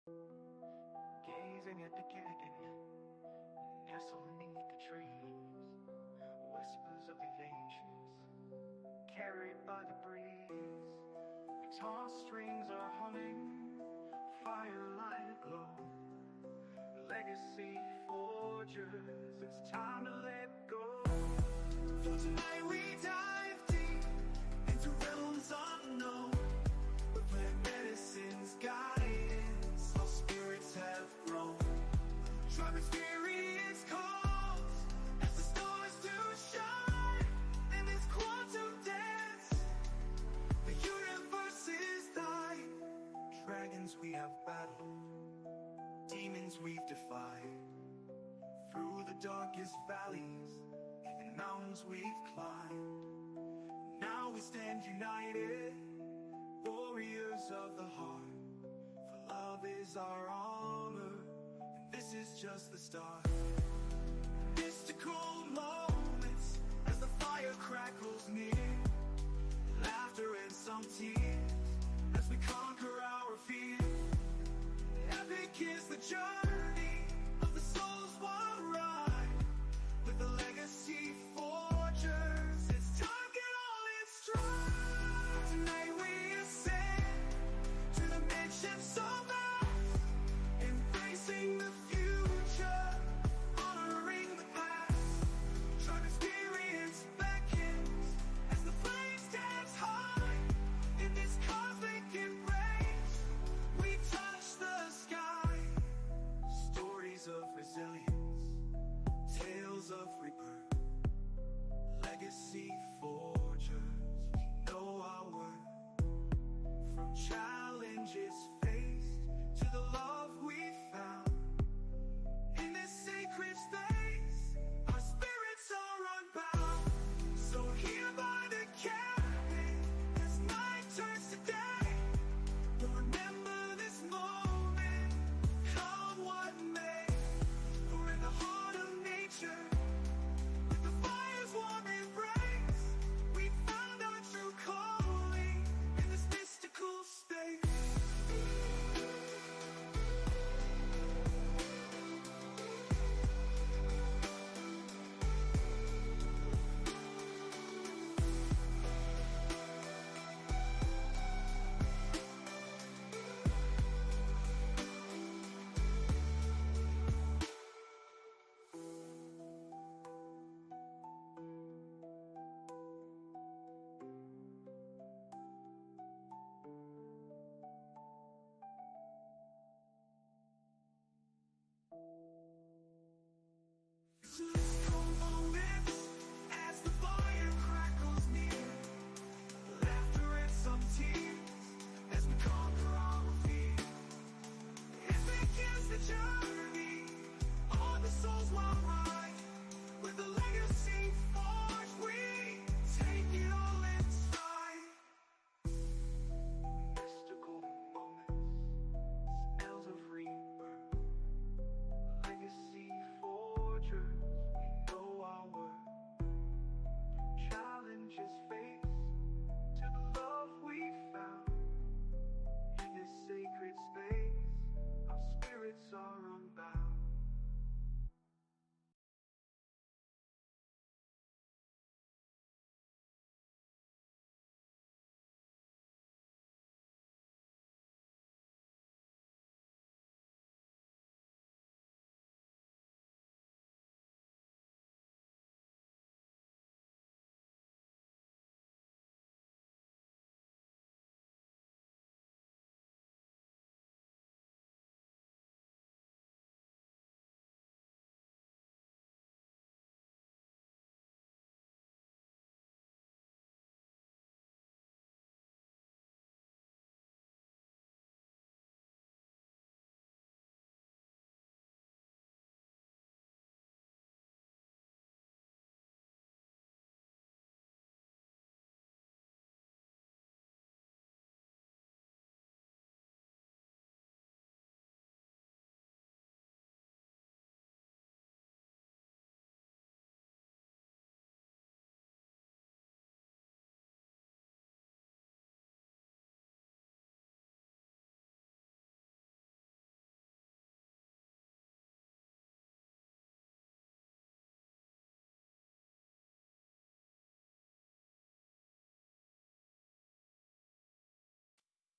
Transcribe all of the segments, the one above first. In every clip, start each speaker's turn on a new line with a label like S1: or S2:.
S1: Gazing at the canyon, nestled beneath the trees, whispers of the ancients, carried by the breeze. Guitar strings are humming, firelight aglow. Legacy forgers, it's time to let go. For tonight we dive deep into realms unknown, where plant medicine's guidance, our spirits have grown. Tribe experience calls as the stars do shine. In this quantum dance, the universe is thine. Dragons we have battled, demons we've defied. Through the darkest valleys and mountains we've climbed. Now we stand united, warriors of the heart. For love is our armor, and this is just the start. Mystical moments as the fire crackles near. Laughter and some tears as we conquer our fear. Epic is the journey of the soul's one ride. With the legacy forgers, it's time, get all in stride. Tonight we ascend to the dimensions so vast, embracing the future, honoring the past. Tribe experience beckons as the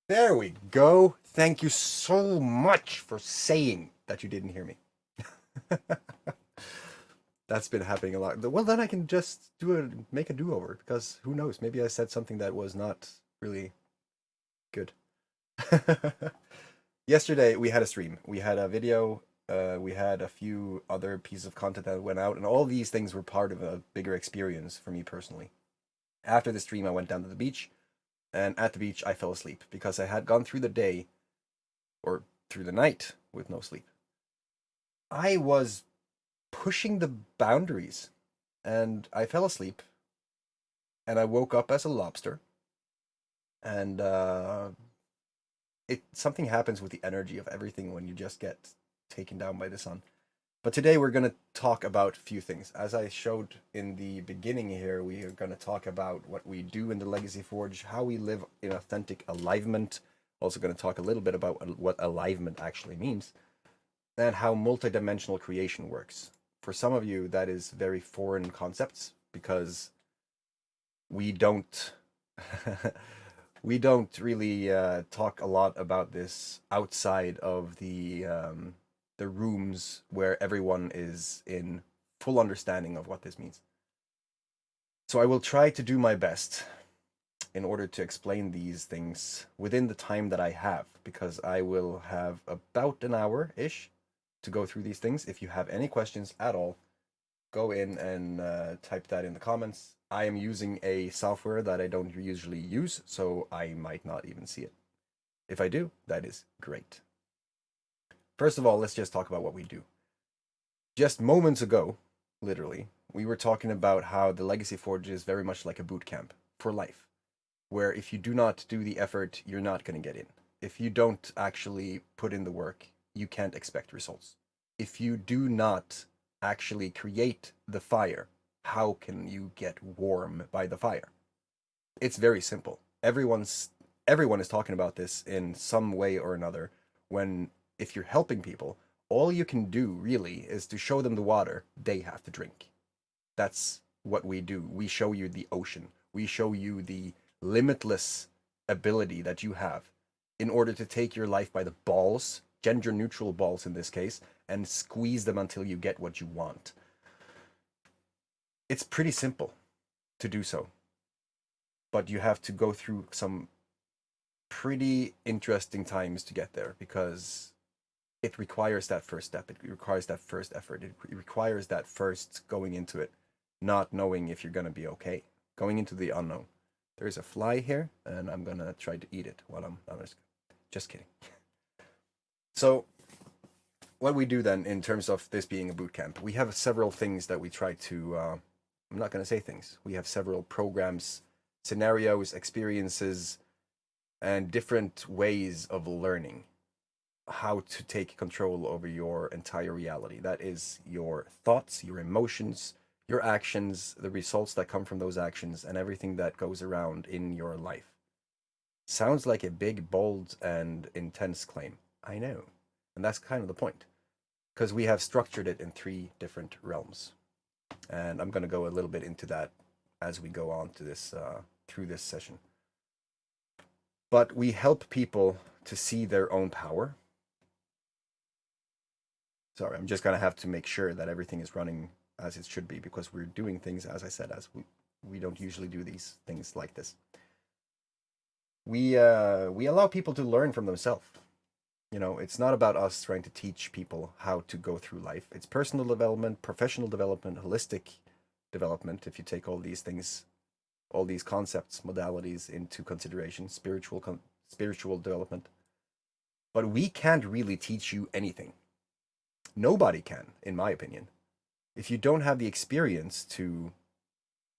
S2: There we go. Thank you so much for saying that you didn't hear me. That's been happening a lot. Well, then I can just make a do-over because who knows? Maybe I said something that was not really good. Yesterday we had a stream. We had a video. We had a few other pieces of content that went out, and all these things were part of a bigger experience for me personally. After the stream, I went down to the beach, and at the beach, I fell asleep because I had gone through the day or through the night with no sleep. I was pushing the boundaries and I fell asleep and I woke up as a lobster and it something happens with the energy of everything when you just get taken down by the sun. But today we're going to talk about a few things. As I showed in the beginning here, we are going to talk about what we do in the Legacy Forge, how we live in authentic alignment. Also going to talk a little bit about what alignment actually means and how multidimensional creation works. For some of you, that is very foreign concepts because we don't we don't really talk a lot about this outside of the rooms where everyone is in full understanding of what this means. So I will try to do my best in order to explain these things within the time that I have, because I will have about an hour ish to go through these things. If you have any questions at all, go in and type that in the comments. I am using a software that I don't usually use, so I might not even see it. If I do, that is great. First of all, let's just talk about what we do. Just moments ago, literally, we were talking about how the Legacy Forge is very much like a boot camp for life, where if you do not do the effort, you're not going to get in. If you don't actually put in the work, you can't expect results. If you do not actually create the fire, how can you get warm by the fire? It's very simple. Everyone is talking about this in some way or another. When if you're helping people, all you can do really is to show them the water they have to drink. That's what we do. We show you the ocean. We show you the limitless ability that you have in order to take your life by the balls, gender neutral balls in this case, and squeeze them until you get what you want. It's pretty simple to do so, but you have to go through some pretty interesting times to get there because it requires that first step. It requires that first effort. It requires that first going into it, not knowing if you're going to be okay, going into the unknown. There's a fly here, and I'm going to try to eat it while I'm just kidding. So, what we do then in terms of this being a boot camp, we have several things that we try to. I'm not going to say things. We have several programs, scenarios, experiences, and different ways of learning how to take control over your entire reality. That is your thoughts, your emotions, your actions, the results that come from those actions, and everything that goes around in your life. Sounds like a big, bold, and intense claim. I know. And that's kind of the point. Because we have structured it in three different realms. And I'm going to go a little bit into that as we go on to this through this session. But we help people to see their own power. Sorry, I'm just going to have to make sure that everything is running as it should be because we're doing things, as I said, as we don't usually do these things like this. We allow people to learn from themselves. You know, it's not about us trying to teach people how to go through life. It's personal development, professional development, holistic development. If you take all these things, all these concepts, modalities into consideration, spiritual development. But we can't really teach you anything. Nobody can, in my opinion. If you don't have the experience to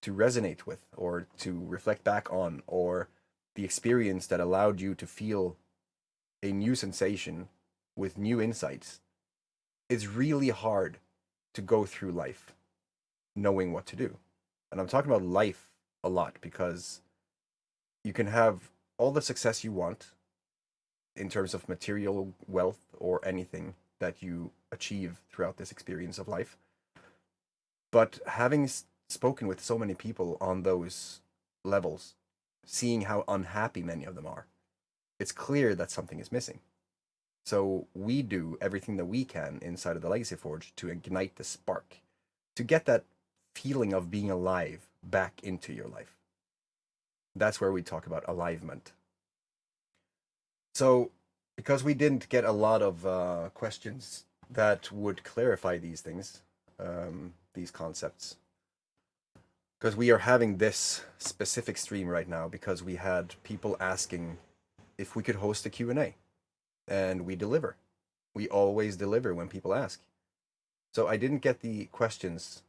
S2: resonate with or to reflect back on, or the experience that allowed you to feel a new sensation with new insights, it's really hard to go through life knowing what to do. And I'm talking about life a lot because you can have all the success you want in terms of material wealth or anything that you achieve throughout this experience of life. But having spoken with so many people on those levels, seeing how unhappy many of them are, it's clear that something is missing. So we do everything that we can inside of the Legacy Forge to ignite the spark, to get that feeling of being alive back into your life. That's where we talk about alignment. So, because we didn't get a lot of questions that would clarify these things, these concepts, because we are having this specific stream right now because we had people asking if we could host a Q&A, and we deliver. We always deliver when people ask. So I didn't get the questions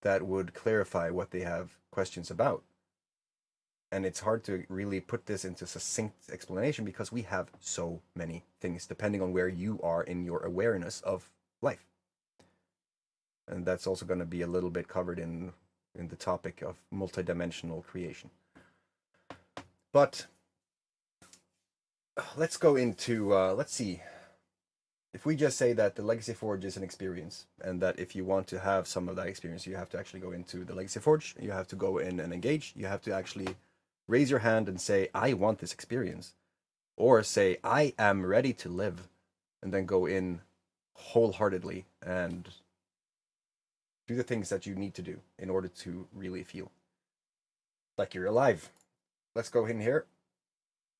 S2: that would clarify what they have questions about. And it's hard to really put this into succinct explanation because we have so many things depending on where you are in your awareness of life. And that's also going to be a little bit covered in the topic of multidimensional creation. But let's go into, let's see. If we just say that the Legacy Forge is an experience, and that if you want to have some of that experience, you have to actually go into the Legacy Forge, you have to go in and engage, you have to actually raise your hand and say, I want this experience. Or say, I am ready to live, and then go in wholeheartedly and do the things that you need to do in order to really feel like you're alive. Let's go in here.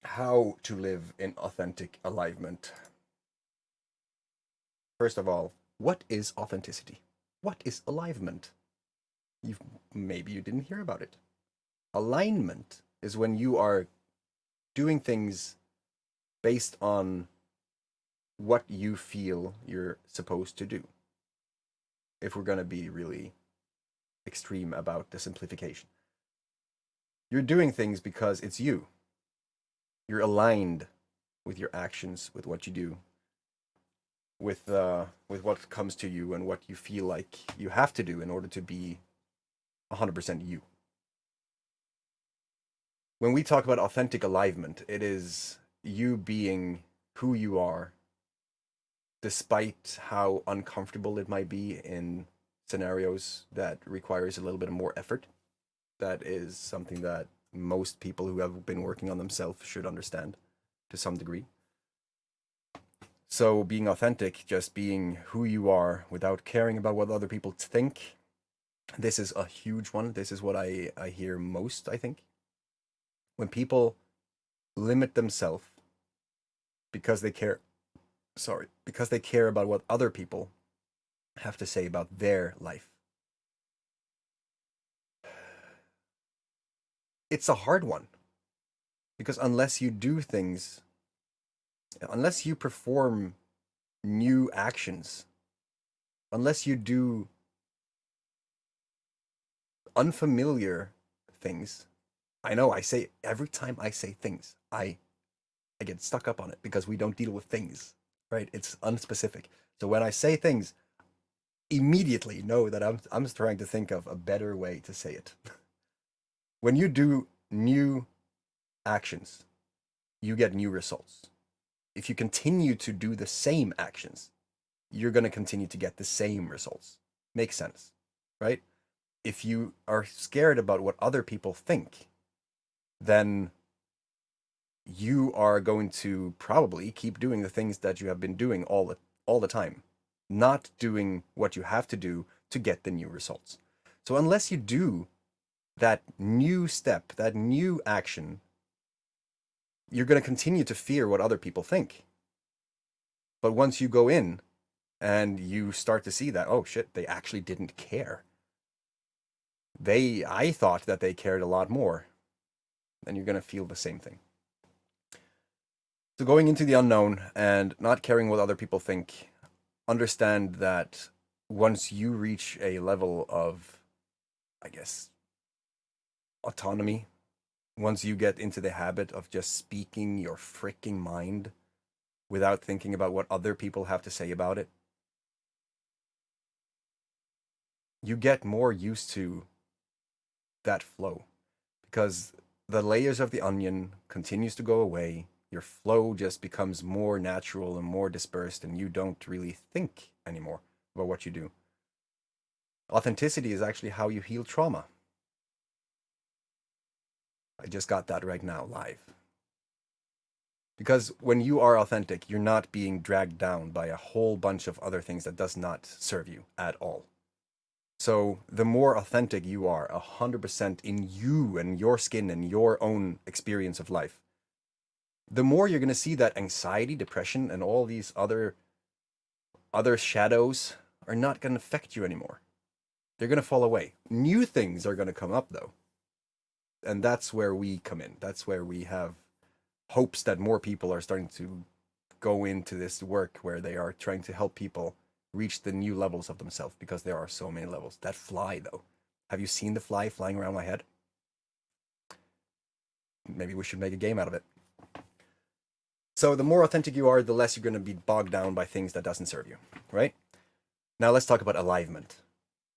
S2: How to live in authentic alignment. First of all, what is authenticity? What is alignment? Maybe you didn't hear about it. Alignment is when you are doing things based on what you feel you're supposed to do. If we're going to be really extreme about the simplification. You're doing things because it's you. You're aligned with your actions, with what you do, with what comes to you and what you feel like you have to do in order to be 100% you. When we talk about authentic alignment, it is you being who you are, despite how uncomfortable it might be in scenarios that requires a little bit more effort. That is something that most people who have been working on themselves should understand to some degree. So being authentic, just being who you are without caring about what other people think, this is a huge one. This is what I hear most, I think. When people limit themselves because they care, because they care about what other people have to say about their life. It's a hard one. Because unless you do things, unless you perform new actions, unless you do unfamiliar things, I know I say every time I say things, I get stuck up on it because we don't deal with things, right? It's unspecific. So when I say things, immediately know that I'm trying to think of a better way to say it. When you do new actions, you get new results. If you continue to do the same actions, you're going to continue to get the same results. Makes sense, right? If you are scared about what other people think, then you are going to probably keep doing the things that you have been doing all the time, not doing what you have to do to get the new results. So unless you do that new step, that new action, you're going to continue to fear what other people think. But once you go in and you start to see that, oh shit, they actually didn't care. I thought that they cared a lot more. Then you're going to feel the same thing. So going into the unknown and not caring what other people think, understand that once you reach a level of, I guess, autonomy, once you get into the habit of just speaking your freaking mind without thinking about what other people have to say about it, you get more used to that flow because the layers of the onion continues to go away. Your flow just becomes more natural and more dispersed, and you don't really think anymore about what you do. Authenticity is actually how you heal trauma. I just got that right now live. Because when you are authentic, you're not being dragged down by a whole bunch of other things that does not serve you at all. So the more authentic you are, 100% in you and your skin and your own experience of life, the more you're going to see that anxiety, depression, and all these other shadows are not going to affect you anymore. They're going to fall away. New things are going to come up though. And that's where we come in. That's where we have hopes that more people are starting to go into this work where they are trying to help people reach the new levels of themselves, because there are so many levels. That fly though. Have you seen the fly flying around my head? Maybe we should make a game out of it. So the more authentic you are, the less you're going to be bogged down by things that doesn't serve you, right? Now let's talk about alignment.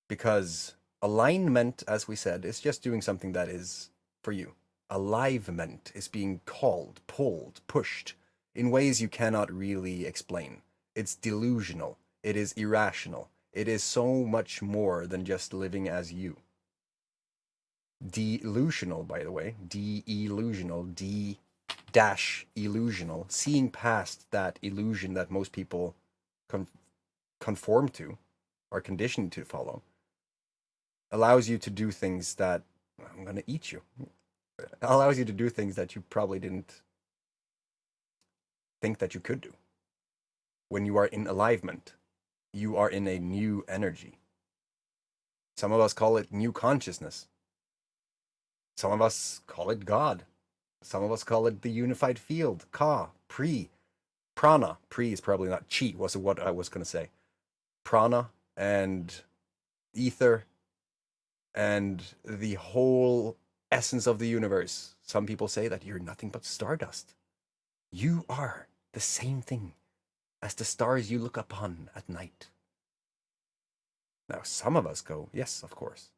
S2: Because alignment, as we said, is just doing something that is for you. Alignment is being called, pulled, pushed in ways you cannot really explain. It's delusional. It is irrational. It is so much more than just living as you. Delusional, by the way. De-illusional. De-illusional. Seeing past that illusion that most people conform to, are conditioned to follow, allows you to do things that, I'm going to eat you, allows you to do things that you probably didn't think that you could do. When you are in alignment, you are in a new energy. Some of us call it new consciousness. Some of us call it God. Some of us call it the unified field, Ka, Pri, Prana. Pri is probably not Chi, was what I was going to say. Prana and ether and the whole essence of the universe. Some people say that you're nothing but stardust. You are the same thing as the stars you look upon at night. Now, some of us go, yes, of course.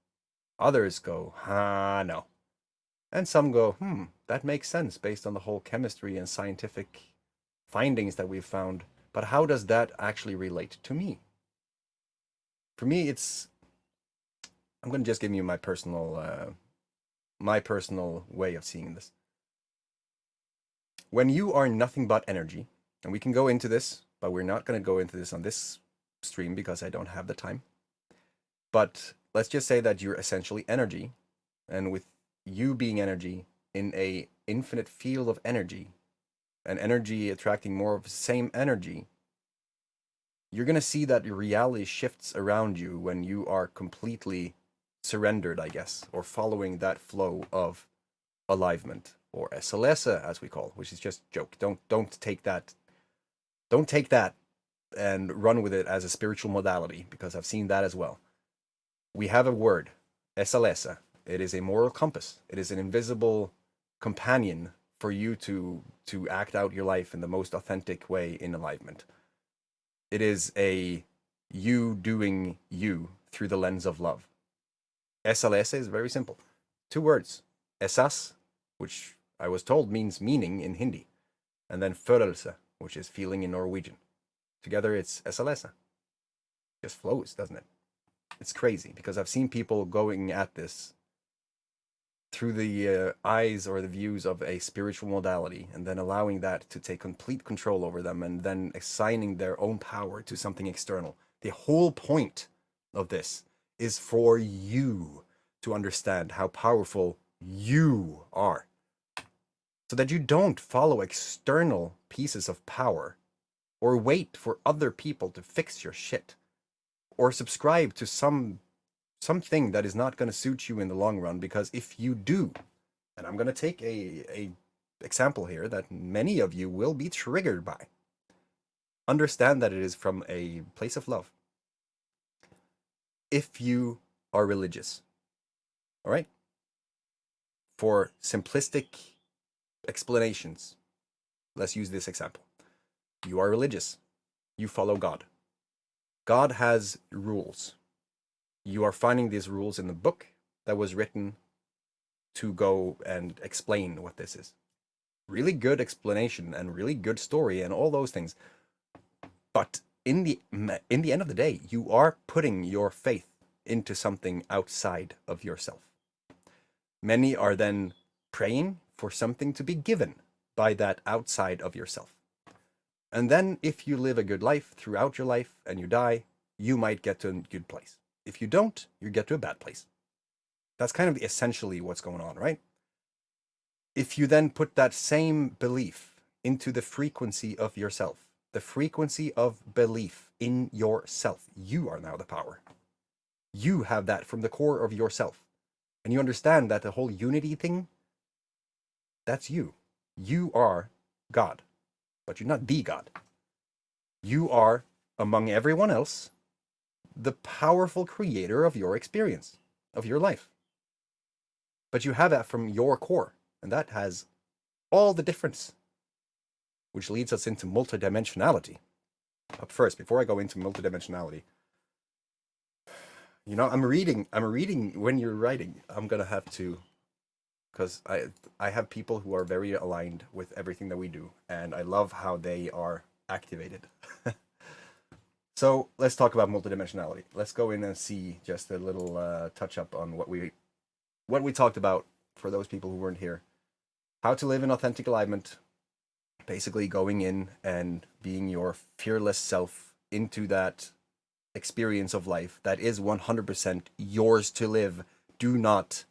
S2: Others go, no. And some go, that makes sense based on the whole chemistry and scientific findings that we've found. But how does that actually relate to me? For me, I'm going to just give you my personal way of seeing this. When you are nothing but energy, and we can go into this, but we're not going to go into this on this stream because I don't have the time. But let's just say that you're essentially energy, and with you being energy in a infinite field of energy, and energy attracting more of the same energy, you're going to see that your reality shifts around you when you are completely surrendered, I guess, or following that flow of alignment, or SLS as we call, which is just joke. Don't take that and run with it as a spiritual modality, because I've seen that as well. We have a word, SLS. It is a moral compass. It is an invisible companion for you to act out your life in the most authentic way in alignment. It is a you doing you through the lens of love. SLS is very simple. 2 words. Esas, which I was told means meaning in Hindi, and then følelse, which is feeling in Norwegian. Together it's SLS. Just flows, doesn't it? It's crazy, because I've seen people going at this through the eyes or the views of a spiritual modality, and then allowing that to take complete control over them, and then assigning their own power to something external. The whole point of this is for you to understand how powerful you are, so that you don't follow external pieces of power, or wait for other people to fix your shit, or subscribe to something that is not going to suit you in the long run. Because if you do, and I'm going to take a example here that many of you will be triggered by, understand that it is from a place of love. If you are religious, all right, for simplistic explanations, let's use this example. You are religious. You follow God. God has rules. You are finding these rules in the book that was written to go and explain what this is. Really good explanation and really good story and all those things. But in the end of the day, you are putting your faith into something outside of yourself. Many are then praying for something to be given. by that outside of yourself. And then if you live a good life throughout your life and you die, you might get to a good place. If you don't, you get to a bad place. That's kind of essentially what's going on, right? If you then put that same belief into the frequency of yourself, the frequency of belief in yourself, you are now the power. You have that from the core of yourself. And you understand that the whole unity thing, that's you. You are God, but you're not the God. You are, among everyone else, the powerful creator of your experience, of your life. But you have that from your core, and that has all the difference, which leads us into multidimensionality. Up first, before I go into multidimensionality, I'm reading when you're writing. I'm gonna have to, because I have people who are very aligned with everything that we do, and I love how they are activated. So let's talk about multidimensionality. Let's go in and see just a little touch up on what we talked about for those people who weren't here. How to live in authentic alignment. Basically going in and being your fearless self into that experience of life that is 100% yours to live. Do not,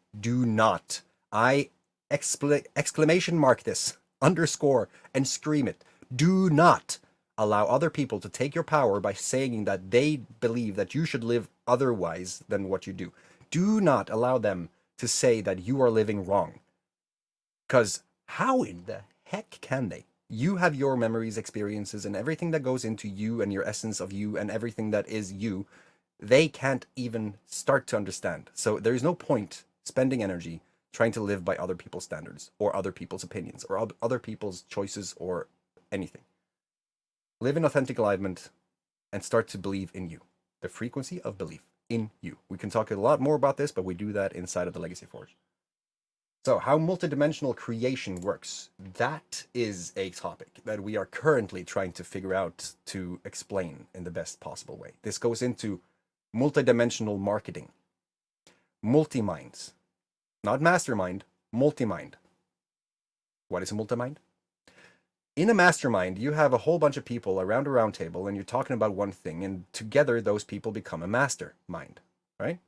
S2: I exclamation mark this, underscore, and scream it. Do not allow other people to take your power by saying that they believe that you should live otherwise than what you do. Do not allow them to say that you are living wrong. Because how in the heck can they? You have your memories, experiences, and everything that goes into you and your essence of you and everything that is you. They can't even start to understand. So there is no point spending energy trying to live by other people's standards or other people's opinions or other people's choices or anything. Live in authentic alignment and start to believe in you. The frequency of belief in you. We can talk a lot more about this, but we do that inside of the Legacy Forge. So how multidimensional creation works, that is a topic that we are currently trying to figure out to explain in the best possible way. This goes into multidimensional marketing, multi-minds, not mastermind, multi-mind. What is a multi-mind? In a mastermind, you have a whole bunch of people around a round table and you're talking about one thing, and together those people become a mastermind, right?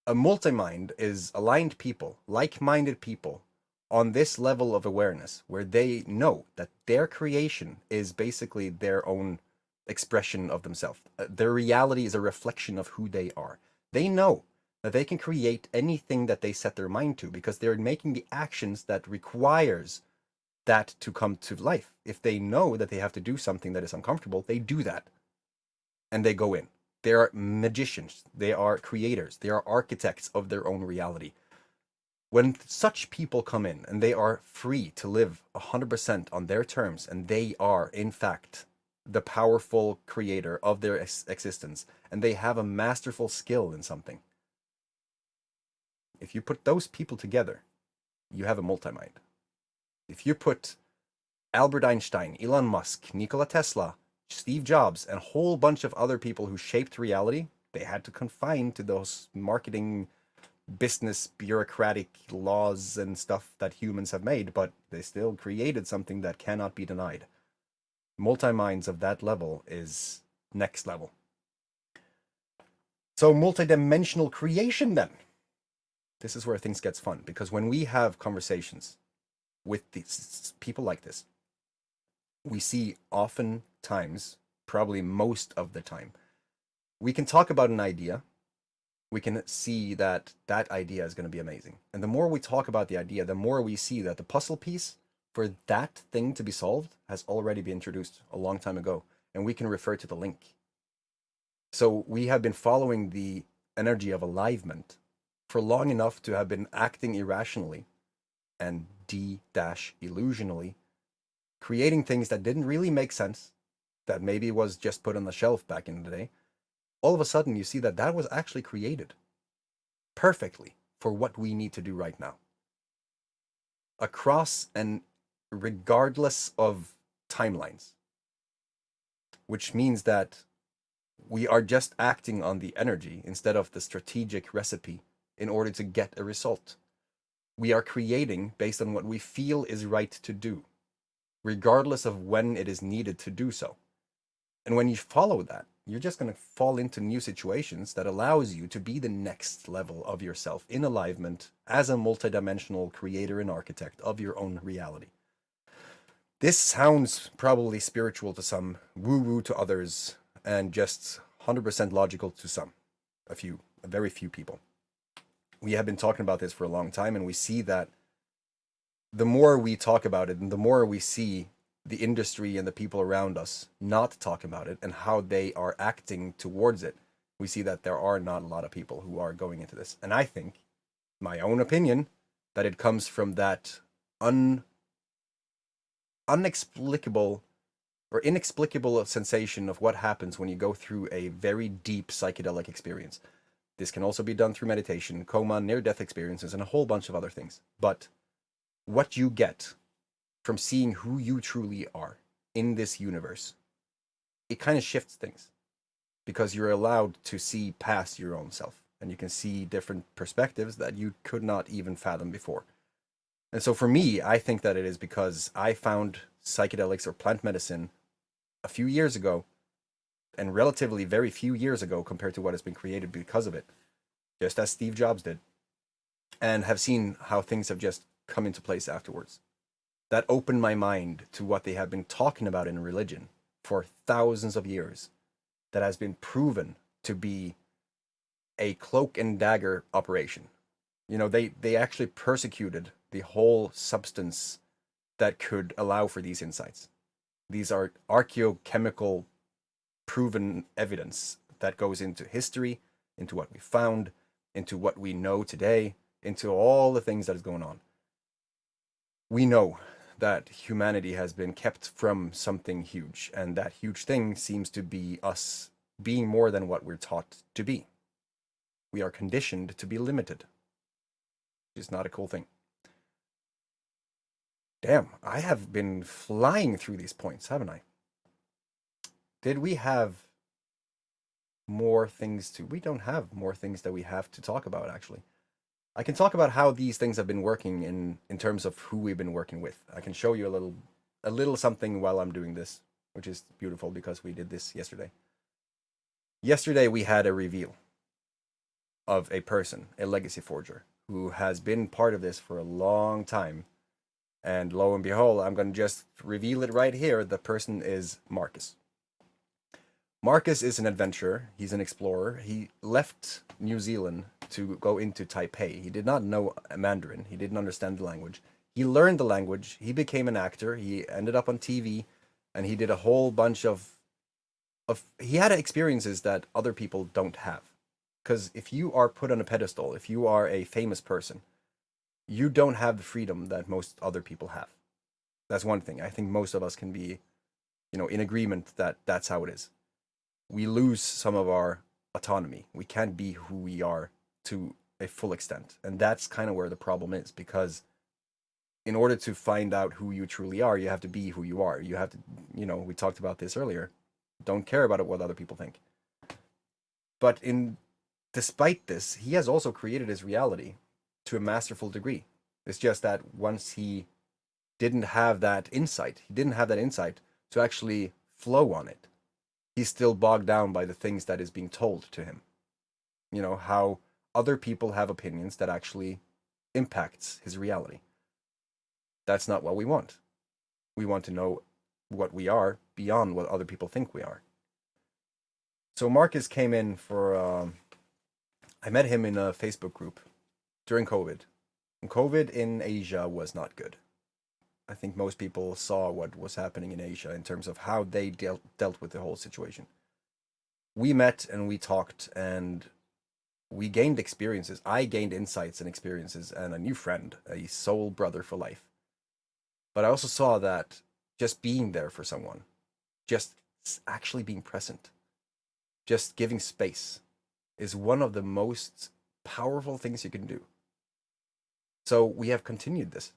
S2: A multi-mind is aligned people, like-minded people on this level of awareness where they know that their creation is basically their own expression of themselves. Their reality is a reflection of who they are. They know that they can create anything that they set their mind to because they're making the actions that requires that to come to life. If they know that they have to do something that is uncomfortable, they do that and they go in. They are magicians. They are creators. They are architects of their own reality. When such people come in and they are free to live 100% on their terms, and they are, in fact, the powerful creator of their existence, and they have a masterful skill in something, if you put those people together, you have a multi-mind. If you put Albert Einstein, Elon Musk, Nikola Tesla, Steve Jobs, and a whole bunch of other people who shaped reality, they had to confine to those marketing, business, bureaucratic laws and stuff that humans have made, but they still created something that cannot be denied. Multi-minds of that level is next level. So multidimensional creation then. This is where things gets fun, because when we have conversations with these people like this, we see oftentimes, probably most of the time, we can talk about an idea. We can see that that idea is going to be amazing. And the more we talk about the idea, the more we see that the puzzle piece for that thing to be solved has already been introduced a long time ago. And we can refer to the link. So we have been following the energy of alignment for long enough to have been acting irrationally and illusionally, creating things that didn't really make sense, that maybe was just put on the shelf back in the day. All of a sudden, you see that that was actually created perfectly for what we need to do right now. Across and regardless of timelines, which means that we are just acting on the energy instead of the strategic recipe in order to get a result. We are creating based on what we feel is right to do, regardless of when it is needed to do so. And when you follow that, you're just going to fall into new situations that allows you to be the next level of yourself in alignment as a multidimensional creator and architect of your own reality. This sounds probably spiritual to some, woo-woo to others, and just 100% logical to some, a very few people. We have been talking about this for a long time, and we see that the more we talk about it and the more we see the industry and the people around us not talk about it and how they are acting towards it, we see that there are not a lot of people who are going into this. And I think, my own opinion, that it comes from that unexplicable or inexplicable sensation of what happens when you go through a very deep psychedelic experience. This can also be done through meditation, coma, near-death experiences, and a whole bunch of other things. But what you get from seeing who you truly are in this universe, it kind of shifts things because you're allowed to see past your own self and you can see different perspectives that you could not even fathom before. And so for me, I think that it is because I found psychedelics or plant medicine a few years ago, and relatively very few years ago compared to what has been created because of it, just as Steve Jobs did, and have seen how things have just come into place afterwards. That opened my mind to what they have been talking about in religion for thousands of years, that has been proven to be a cloak and dagger operation. You know, they actually persecuted the whole substance that could allow for these insights. These are archaeochemical proven evidence that goes into history, into what we found, into what we know today, into all the things that is going on. We know that humanity has been kept from something huge, and that huge thing seems to be us being more than what we're taught to be. We are conditioned to be limited, which is not a cool thing. Damn, I have been flying through these points, haven't I? Did we have more things to... We don't have more things that we have to talk about, actually. I can talk about how these things have been working in terms of who we've been working with. I can show you a little something while I'm doing this, which is beautiful because we did this yesterday. Yesterday we had a reveal of a person, a legacy forger, who has been part of this for a long time. And lo and behold, I'm going to just reveal it right here. The person is Marcus. Marcus is an adventurer. He's an explorer. He left New Zealand to go into Taipei. He did not know Mandarin. He didn't understand the language. He learned the language. He became an actor. He ended up on TV, and he did a whole bunch of he had experiences that other people don't have. Because if you are put on a pedestal, if you are a famous person, you don't have the freedom that most other people have. That's one thing. I think most of us can be, in agreement that that's how it is. We lose some of our autonomy. We can't be who we are to a full extent. And that's kind of where the problem is, because in order to find out who you truly are, you have to be who you are. You have to, we talked about this earlier. Don't care about what other people think. But despite this, he has also created his reality to a masterful degree. It's just that once he didn't have that insight, to actually flow on it. He's still bogged down by the things that is being told to him. How other people have opinions that actually impacts his reality. That's not what we want. We want to know what we are beyond what other people think we are. So Marcus came in for... I met him in a Facebook group during COVID. And COVID in Asia was not good. I think most people saw what was happening in Asia in terms of how they dealt with the whole situation. We met and we talked and we gained experiences. I gained insights and experiences and a new friend, a soul brother for life. But I also saw that just being there for someone, just actually being present, just giving space is one of the most powerful things you can do. So we have continued this.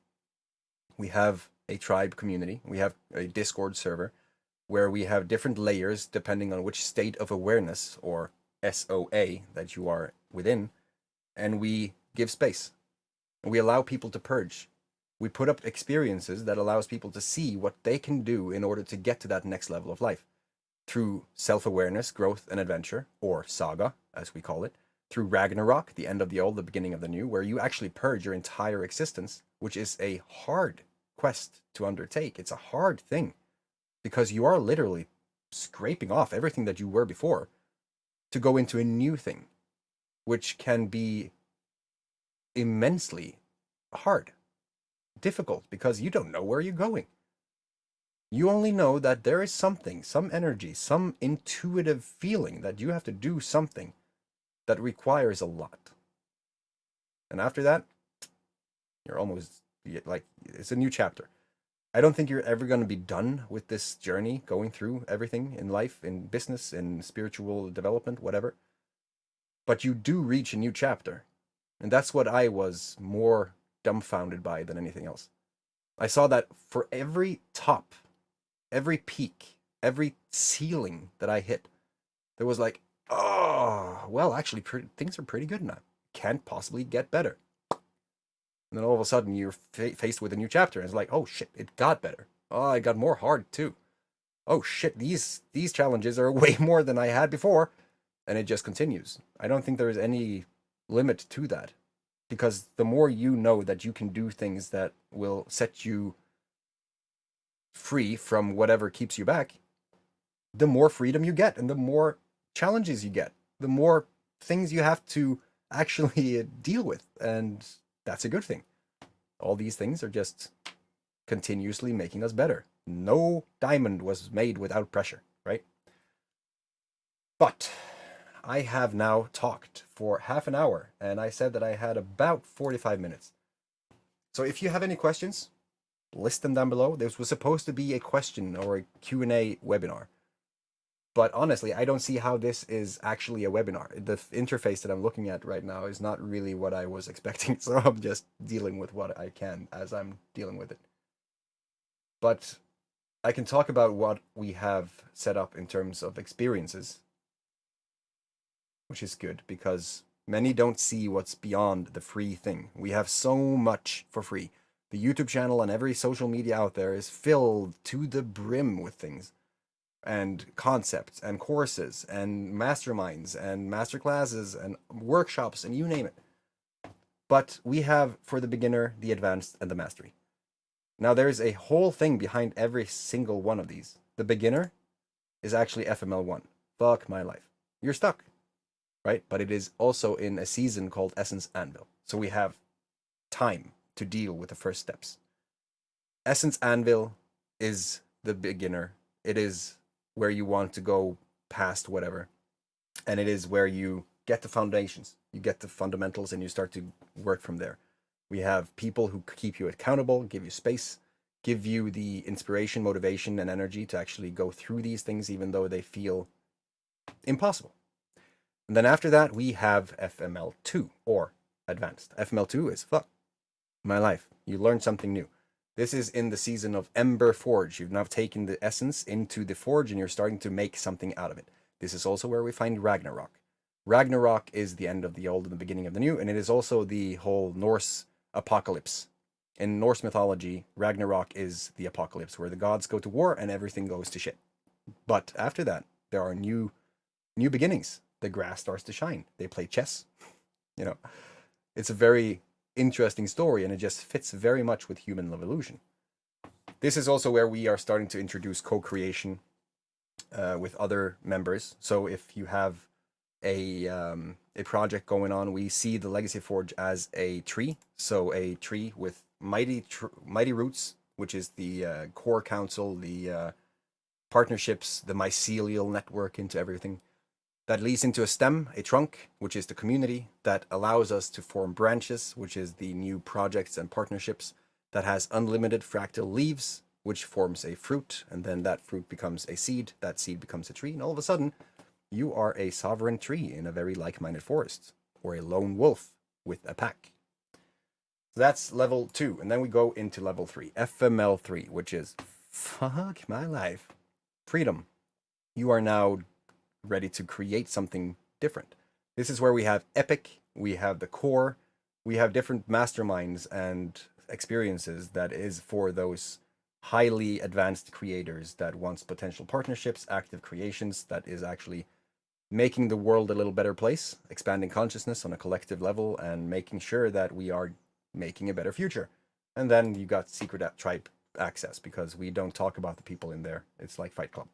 S2: We have a tribe community. We have a Discord server where we have different layers depending on which state of awareness or SOA that you are within, and we give space. We allow people to purge. We put up experiences that allows people to see what they can do in order to get to that next level of life through self-awareness, growth, and adventure, or saga, as we call it, through Ragnarok, the end of the old, the beginning of the new, where you actually purge your entire existence, which is a hard quest to undertake. It's a hard thing because you are literally scraping off everything that you were before to go into a new thing, which can be immensely hard, difficult, because you don't know where you're going. You only know that there is something, some energy, some intuitive feeling that you have to do something that requires a lot. And after that, you're almost like, it's a new chapter. I don't think you're ever going to be done with this journey, going through everything in life, in business, in spiritual development, whatever. But you do reach a new chapter. And that's what I was more dumbfounded by than anything else. I saw that for every top, every peak, every ceiling that I hit, there was like, oh, well, actually, things are pretty good now. Can't possibly get better. And then all of a sudden, you're faced with a new chapter, and it's like, oh shit, it got better. Oh, it got more hard too. Oh shit, these challenges are way more than I had before, and it just continues. I don't think there is any limit to that, because the more you know that you can do things that will set you free from whatever keeps you back, the more freedom you get, and the more challenges you get, the more things you have to actually deal with, and that's a good thing. All these things are just continuously making us better. No diamond was made without pressure, right? But I have now talked for half an hour, and I said that I had about 45 minutes. So if you have any questions, list them down below. This was supposed to be a question or a Q&A webinar. But honestly, I don't see how this is actually a webinar. The interface that I'm looking at right now is not really what I was expecting, so I'm just dealing with what I can as I'm dealing with it. But I can talk about what we have set up in terms of experiences, which is good because many don't see what's beyond the free thing. We have so much for free. The YouTube channel and every social media out there is filled to the brim with things, and concepts and courses and masterminds and masterclasses and workshops and you name it. But we have, for the beginner, the advanced, and the mastery. Now there's a whole thing behind every single one of these. The beginner is actually FML1. Fuck my life. You're stuck, right? But it is also in a season called Essence Anvil. So we have time to deal with the first steps. Essence Anvil is the beginner. It is where you want to go past whatever. And it is where you get the foundations, you get the fundamentals, and you start to work from there. We have people who keep you accountable, give you space, give you the inspiration, motivation, and energy to actually go through these things, even though they feel impossible. And then after that, we have FML2, or advanced. FML2 is fuck my life. You learn something new. This is in the season of Ember Forge. You've now taken the essence into the forge and you're starting to make something out of it. This is also where we find Ragnarok. Ragnarok is the end of the old and the beginning of the new, and it is also the whole Norse apocalypse. In Norse mythology, Ragnarok is the apocalypse where the gods go to war and everything goes to shit. But after that, there are new beginnings. The grass starts to shine. They play chess. You know, it's a very interesting story, and it just fits very much with human evolution. This is also where we are starting to introduce co-creation with other members. So if you have a project going on, we see the Legacy Forge as a tree. So a tree with mighty roots, which is the core council, the partnerships, the mycelial network into everything. That leads into a stem, a trunk, which is the community that allows us to form branches, which is the new projects and partnerships, that has unlimited fractal leaves, which forms a fruit, and then that fruit becomes a seed, that seed becomes a tree, and all of a sudden, you are a sovereign tree in a very like-minded forest, or a lone wolf with a pack. So that's level 2, and then we go into level 3, FML3, which is, fuck my life, freedom. You are now ready to create something different. This is where we have epic, we have the core, we have different masterminds and experiences that is for those highly advanced creators that wants potential partnerships, active creations, that is actually making the world a little better place, expanding consciousness on a collective level, and making sure that we are making a better future. And then you got secret tribe access, because we don't talk about the people in there. It's like Fight Club.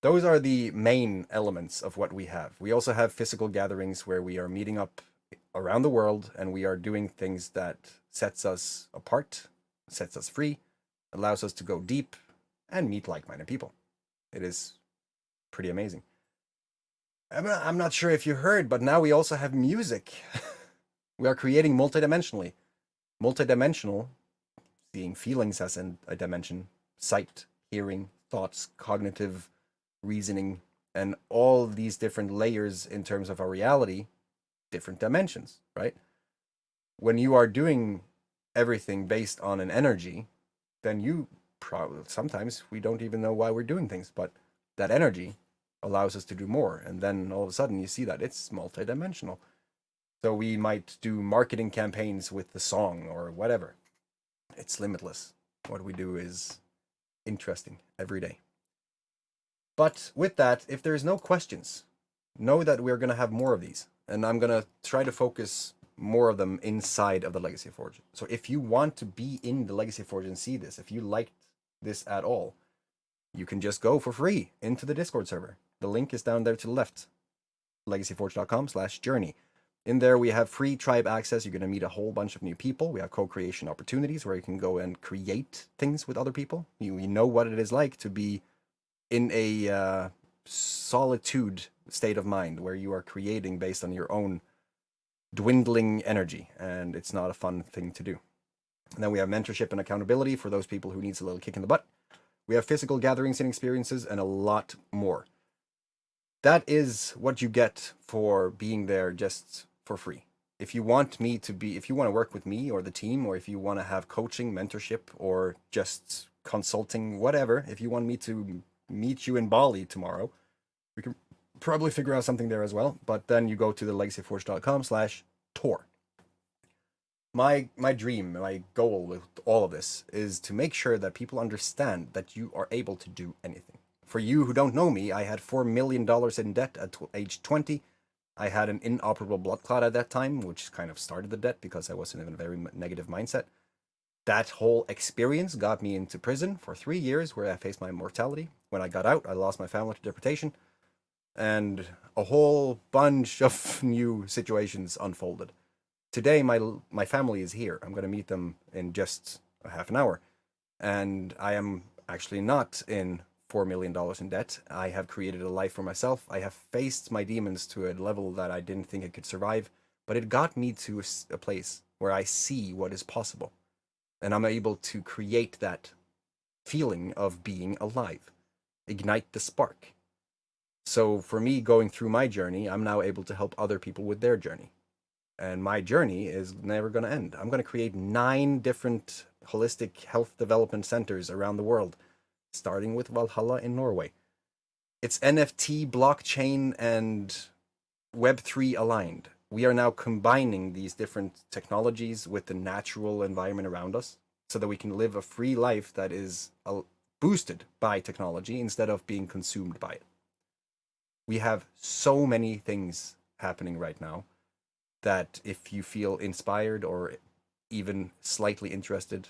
S2: Those are the main elements of what we have. We also have physical gatherings where we are meeting up around the world and we are doing things that sets us apart, sets us free, allows us to go deep and meet like-minded people. It is pretty amazing. I'm not sure if you heard, but now we also have music. We are creating multidimensionally. Multidimensional, seeing feelings as in a dimension, sight, hearing, thoughts, cognitive reasoning, and all these different layers in terms of our reality, different dimensions, right? When you are doing everything based on an energy, then you probably, sometimes we don't even know why we're doing things, but that energy allows us to do more. And then all of a sudden you see that it's multidimensional. So we might do marketing campaigns with the song or whatever. It's limitless. What we do is interesting every day. But with that, if there's no questions, know that we're going to have more of these. And I'm going to try to focus more of them inside of the Legacy Forge. So if you want to be in the Legacy Forge and see this, if you liked this at all, you can just go for free into the Discord server. The link is down there to the left, legacyforge.com/journey. In there, we have free tribe access. You're going to meet a whole bunch of new people. We have co-creation opportunities where you can go and create things with other people. You know what it is like to be in a solitude state of mind where you are creating based on your own dwindling energy, and it's not a fun thing to do. And then we have mentorship and accountability for those people who needs a little kick in the butt. We have physical gatherings and experiences and a lot more. That is what you get for being there just for free. If you want me to be, if you want to work with me or the team, or if you want to have coaching, mentorship, or just consulting, whatever, if you want me to meet you in Bali tomorrow, we can probably figure out something there as well. But then you go to the legacyforge.com/tour. My dream, my goal with all of this is to make sure that people understand that you are able to do anything. For you who don't know me, I had $4 million in debt at age 20. I had an inoperable blood clot at that time, which kind of started the debt because I was in a very negative mindset. That whole experience got me into prison for 3 years where I faced my mortality. When I got out, I lost my family to deportation, and a whole bunch of new situations unfolded. Today, my family is here. I'm going to meet them in just a half an hour, and I am actually not in $4 million in debt. I have created a life for myself. I have faced my demons to a level that I didn't think I could survive, but it got me to a place where I see what is possible. And I'm able to create that feeling of being alive, ignite the spark. So for me, going through my journey, I'm now able to help other people with their journey. And my journey is never going to end. I'm going to create 9 different holistic health development centers around the world, starting with Valhalla in Norway. It's NFT, blockchain, and Web3 aligned. We are now combining these different technologies with the natural environment around us so that we can live a free life that is boosted by technology instead of being consumed by it. We have so many things happening right now that if you feel inspired or even slightly interested,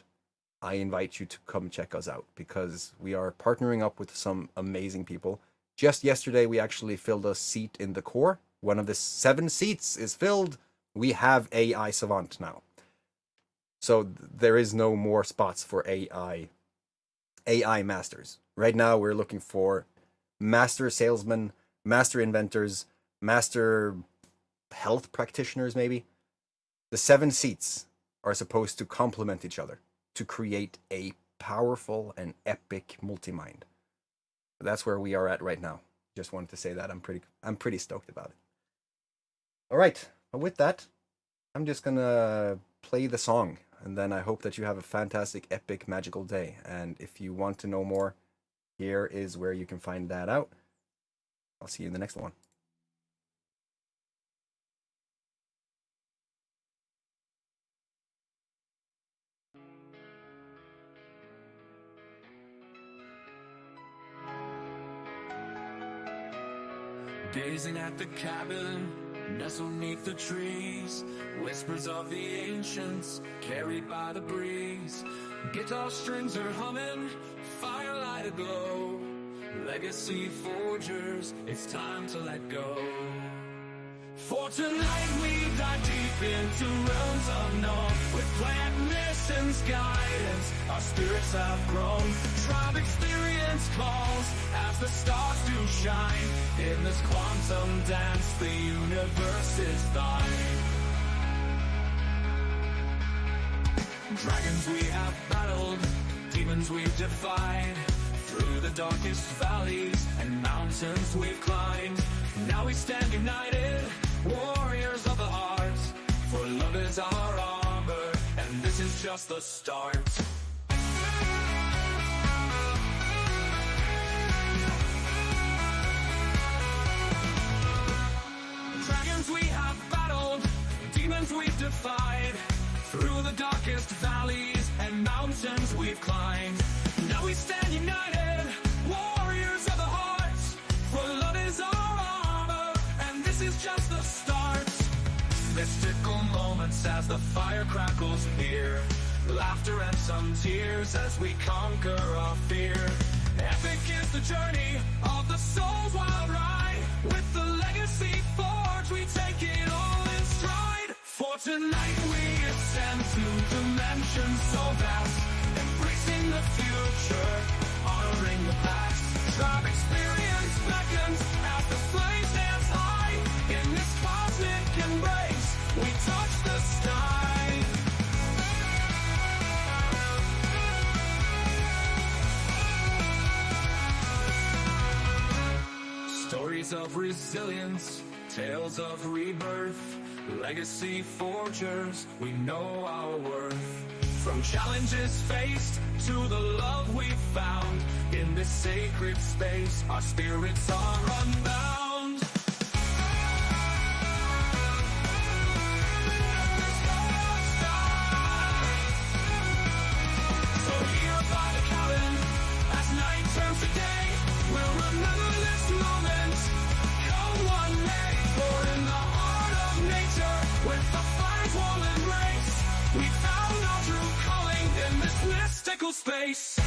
S2: I invite you to come check us out, because we are partnering up with some amazing people. Just yesterday, we actually filled a seat in the core. One of the 7 seats is filled. We have AI Savant now. So there is no more spots for AI masters. Right now, we're looking for master salesmen, master inventors, master health practitioners, maybe. The 7 seats are supposed to complement each other to create a powerful and epic multi-mind. That's where we are at right now. Just wanted to say that I'm pretty stoked about it. All right, but with that, I'm just gonna play the song, and then I hope that you have a fantastic, epic, magical day. And if you want to know more, here is where you can find that out. I'll see you in the next one.
S1: Gazing at the cabin, nestled neath the trees, whispers of the ancients, carried by the breeze. Guitar strings are humming, firelight aglow. Legacy forgers, it's time to let go. For tonight we dive deep into realms unknown. With plant missions guidance, our spirits have grown. Tribe experience calls as the stars do shine. In this quantum dance, the universe is thine. Dragons we have battled, demons we've defied. Through the darkest valleys and mountains we've climbed. Now we stand united, warriors of the heart. For love is our armor, and this is just the start. Dragons we have battled, demons we've defied. Through the darkest valleys and mountains we've climbed. Now we stand united, warriors of the heart. For love is our armor, and this is just the start. Mystical moments as the fire crackles near. Laughter and some tears as we conquer our fear. Epic is the journey of the soul's wild ride. With the legacy forge, we take it all in stride. For tonight we ascend to dimensions so vast. Embracing the future, honoring the past. Tribe experience beckons as the flames dance high. In this cosmic embrace, we touch the sky. Stories of resilience, tales of rebirth. Legacy forgers, we know our worth. From challenges faced to the love we found. In this sacred space, our spirits are unbound. So here by the cabin, as night turns to day, we'll remember this moment, come one day. For in the heart of nature, with the fire's warm embrace, we found our true calling in this mystical space.